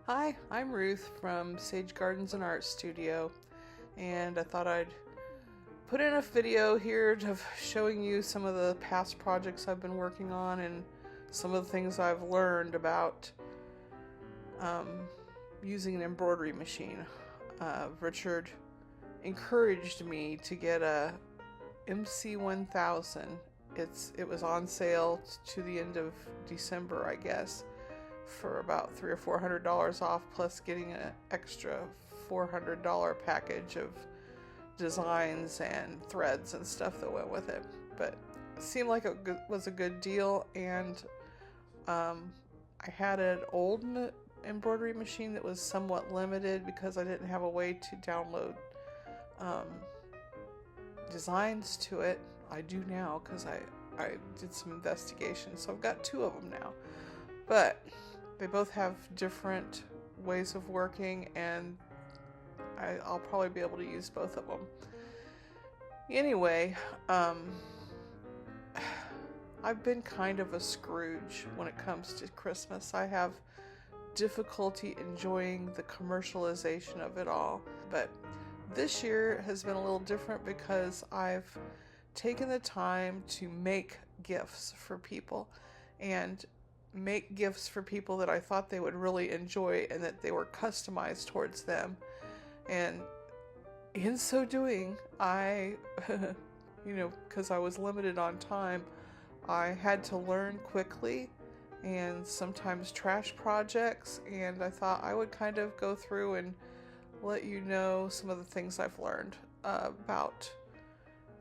Hi, I'm Ruth from Sage Gardens and Art Studio, and I thought I'd put in a video here of showing you some of the past projects I've been working on and some of the things I've learned about using an embroidery machine. Richard encouraged me to get a MC1000. It was on sale to the end of December, I guess, for about $300 or $400 off, plus getting an extra $400 package of designs and threads and stuff that went with it. But it seemed like it was a good deal, and I had an old embroidery machine that was somewhat limited because I didn't have a way to download designs to it. I do now because I did some investigation, so I've got two of them now. But they both have different ways of working, and I'll probably be able to use both of them. Anyway, I've been kind of a Scrooge when it comes to Christmas. I have difficulty enjoying the commercialization of it all. But this year has been a little different because I've taken the time to make gifts for people, and make gifts for people that I thought they would really enjoy and that they were customized towards them. And in so doing, I, because I was limited on time, I had to learn quickly and sometimes trash projects, and I thought I would kind of go through and let you know some of the things I've learned about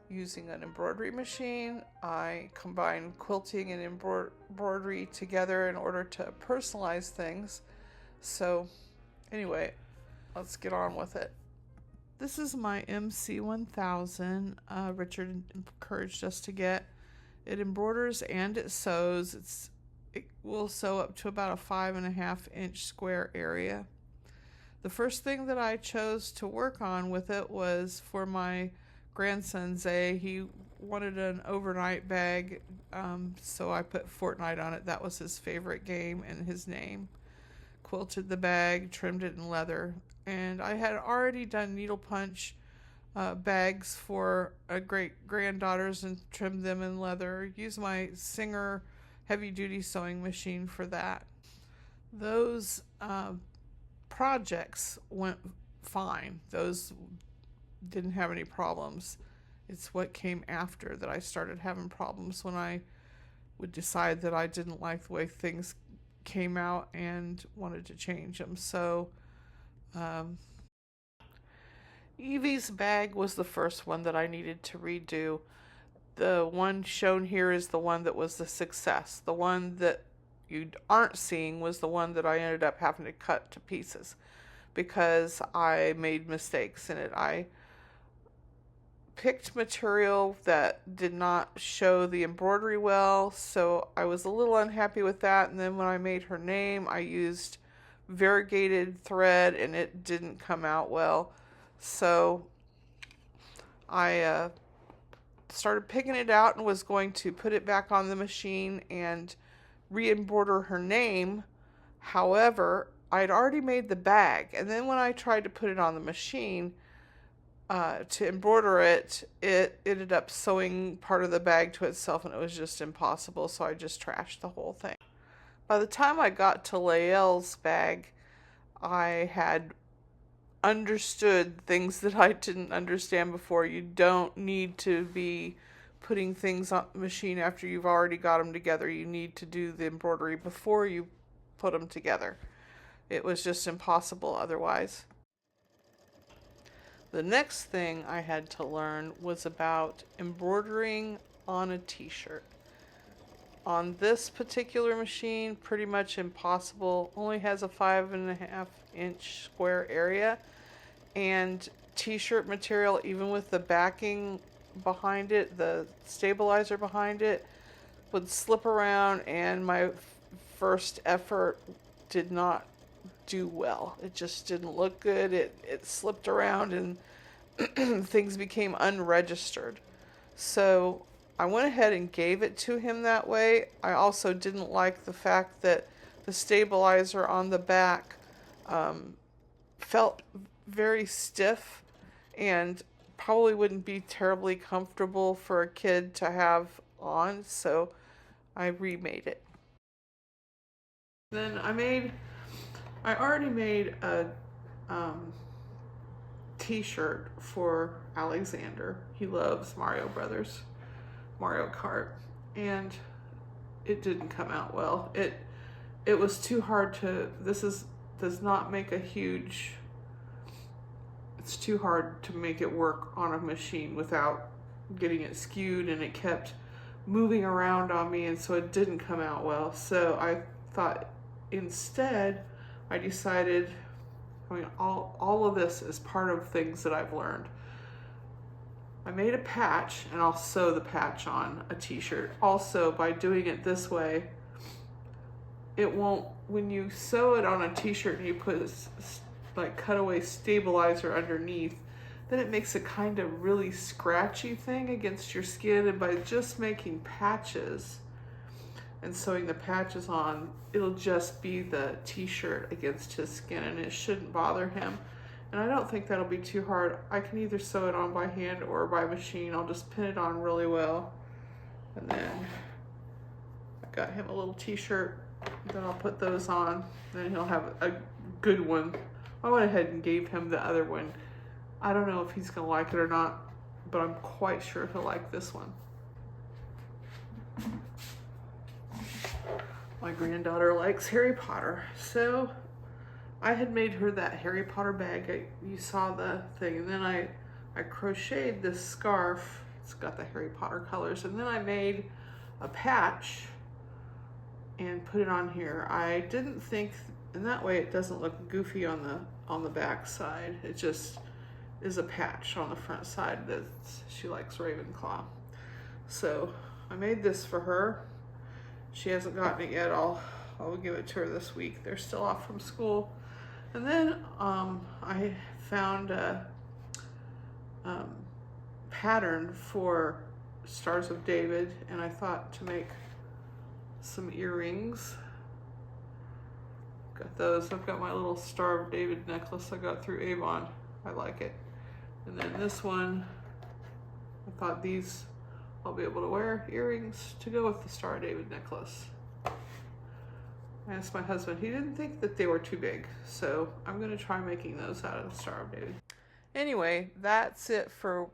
using an embroidery machine. I combine quilting and embroidery together in order to personalize things. So anyway, let's get on with it. This is my MC1000. Richard encouraged us to get. It embroiders and it sews. It will sew up to about a 5.5-inch square area. The first thing that I chose to work on with it was for my grandson Zay. He wanted an overnight bag, so I put Fortnite on it. That was his favorite game and his name. Quilted the bag, trimmed it in leather, and I had already done needle punch bags for a great granddaughters and trimmed them in leather. Used my Singer heavy duty sewing machine for that. Those projects went fine. Those didn't have any problems. It's what came after that I started having problems, when I would decide that I didn't like the way things came out and wanted to change them. So Evie's bag was the first one that I needed to redo. The one shown here is the one that was the success. The one that you aren't seeing was the one that I ended up having to cut to pieces because I made mistakes in it. I picked material that did not show the embroidery well, so I was a little unhappy with that. And then when I made her name, I used variegated thread and it didn't come out well. So I started picking it out and was going to put it back on the machine and re-embroider her name. However, I'd already made the bag, and then when I tried to put it on the machine to embroider it, it ended up sewing part of the bag to itself, and it was just impossible, so I just trashed the whole thing. By the time I got to Laelle's bag, I had understood things that I didn't understand before. You don't need to be putting things on the machine after you've already got them together. You need to do the embroidery before you put them together. It was just impossible otherwise. The next thing I had to learn was about embroidering on a t-shirt. On this particular machine, pretty much impossible. Only has a 5.5-inch square area, and t-shirt material, even with the backing behind it, the stabilizer behind it, would slip around, and my first effort did not do well. It just didn't look good. It slipped around and things became unregistered. So I went ahead and gave it to him that way. I also didn't like the fact that the stabilizer on the back felt very stiff and probably wouldn't be terribly comfortable for a kid to have on, so I remade it. Then I already made a t-shirt for Alexander. He loves Mario Kart, and it didn't come out well. It was too hard to, does not make a huge, it's too hard to make it work on a machine without getting it skewed, and it kept moving around on me, and so it didn't come out well. So I thought instead, I decided, I mean, all of this is part of things that I've learned. I made a patch, and I'll sew the patch on a t-shirt. Also, by doing it this way, it won't, when you sew it on a t-shirt and you put like cutaway stabilizer underneath, then it makes a kind of really scratchy thing against your skin. And by just making patches and sewing the patches on, it'll just be the t-shirt against his skin, and it shouldn't bother him. And I don't think that'll be too hard. I can either sew it on by hand or by machine. I'll just pin it on really well. And then I got him a little t-shirt. Then I'll put those on. Then he'll have a good one. I went ahead and gave him the other one. I don't know if he's gonna like it or not, but I'm quite sure he'll like this one. My granddaughter likes Harry Potter, so I had made her that Harry Potter bag. You saw the thing, and then I crocheted this scarf. It's got the Harry Potter colors, and then I made a patch and put it on here. I didn't think, and that way it doesn't look goofy on the back side. It just is a patch on the front side that she likes Ravenclaw. So I made this for her. She hasn't gotten it yet. I'll give it to her this week. They're still off from school. And then I found a pattern for Stars of David, and I thought to make some earrings. Got those. I've got my little Star of David necklace I got through Avon. I like it. And then this one, I thought these I'll be able to wear earrings to go with the Star of David necklace. I asked my husband, he didn't think that they were too big, so I'm going to try making those out of the Star of David. Anyway, that's it for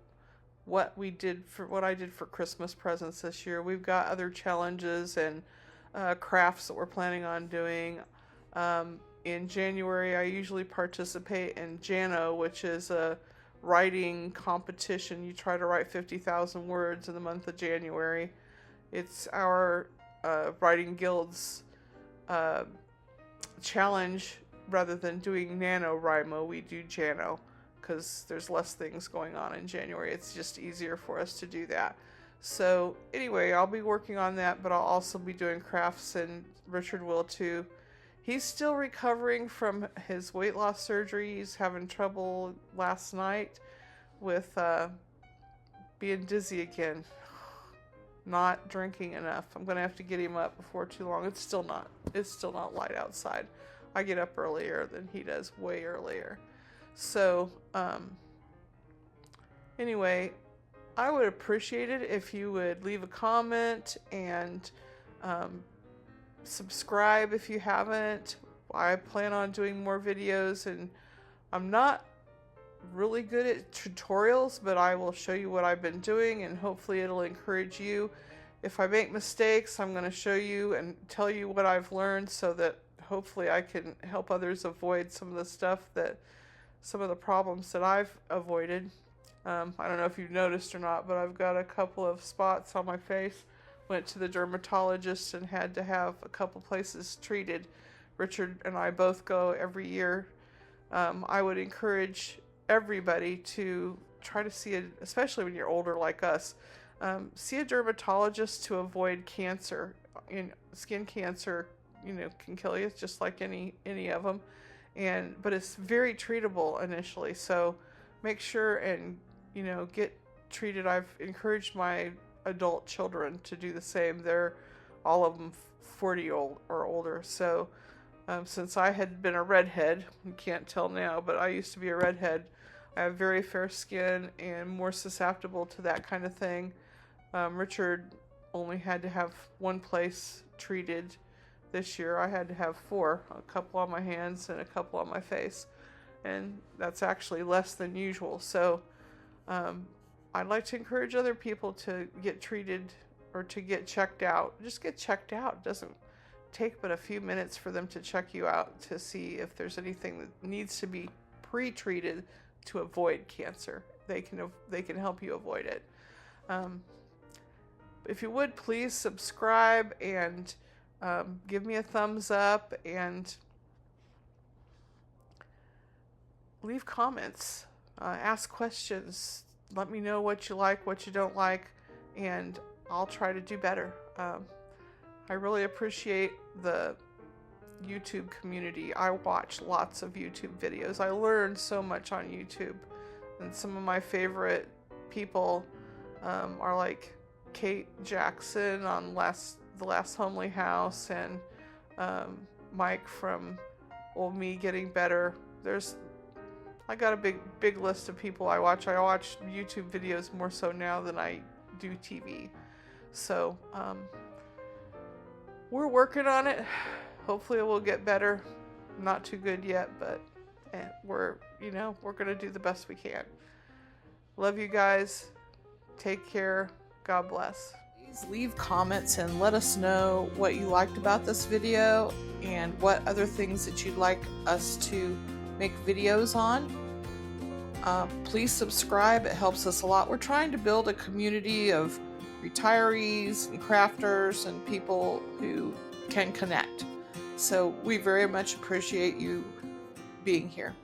what I did for Christmas presents this year. We've got other challenges and crafts that we're planning on doing. In January, I usually participate in Jano, which is a writing competition. You try to write 50,000 words in the month of January. It's our writing guild's challenge. Rather than doing NaNoWriMo, we do Jano because there's less things going on in January. It's just easier for us to do that. So anyway, I'll be working on that, but I'll also be doing crafts, and Richard will too. He's still recovering from his weight loss surgery. He's having trouble last night with being dizzy again. Not drinking enough. I'm going to have to get him up before too long. It's still not light outside. I get up earlier than he does, way earlier. So, anyway, I would appreciate it if you would leave a comment and subscribe if you haven't. I plan on doing more videos, and I'm not really good at tutorials, but I will show you what I've been doing, and hopefully it'll encourage you. If I make mistakes, I'm going to show you and tell you what I've learned, so that hopefully I can help others avoid some of the problems that I've avoided. I don't know if you've noticed or not, but I've got a couple of spots on my face. Went to the dermatologist and had to have a couple places treated. Richard and I both go every year. I would encourage everybody to try to see it, especially when you're older like us. See a dermatologist to avoid cancer. Skin cancer, can kill you just like any of them, but it's very treatable initially. So make sure and get treated. I've encouraged my adult children to do the same. They're all of them 40 or older. So Since I had been a redhead, you can't tell now, but I used to be a redhead. I have very fair skin and more susceptible to that kind of thing. Richard only had to have one place treated this year. I had to have 4, a couple on my hands and a couple on my face. And that's actually less than usual. So I'd like to encourage other people to get treated or to get checked out. Just get checked out. It doesn't take but a few minutes for them to check you out to see if there's anything that needs to be pre-treated to avoid cancer. They can help you avoid it. If you would, please subscribe and give me a thumbs up and leave comments. Ask questions. Let me know what you like, what you don't like, and I'll try to do better. I really appreciate the YouTube community. I watch lots of YouTube videos. I learn so much on YouTube. And some of my favorite people are like Kate Jackson on The Last Homely House, and Mike from Old Me Getting Better. I got a big list of people I watch. I watch YouTube videos more so now than I do TV. So we're working on it. Hopefully it will get better. Not too good yet, but we're going to do the best we can. Love you guys. Take care. God bless. Please leave comments and let us know what you liked about this video and what other things that you'd like us to make videos on. Please subscribe. It helps us a lot. We're trying to build a community of retirees and crafters and people who can connect. So we very much appreciate you being here.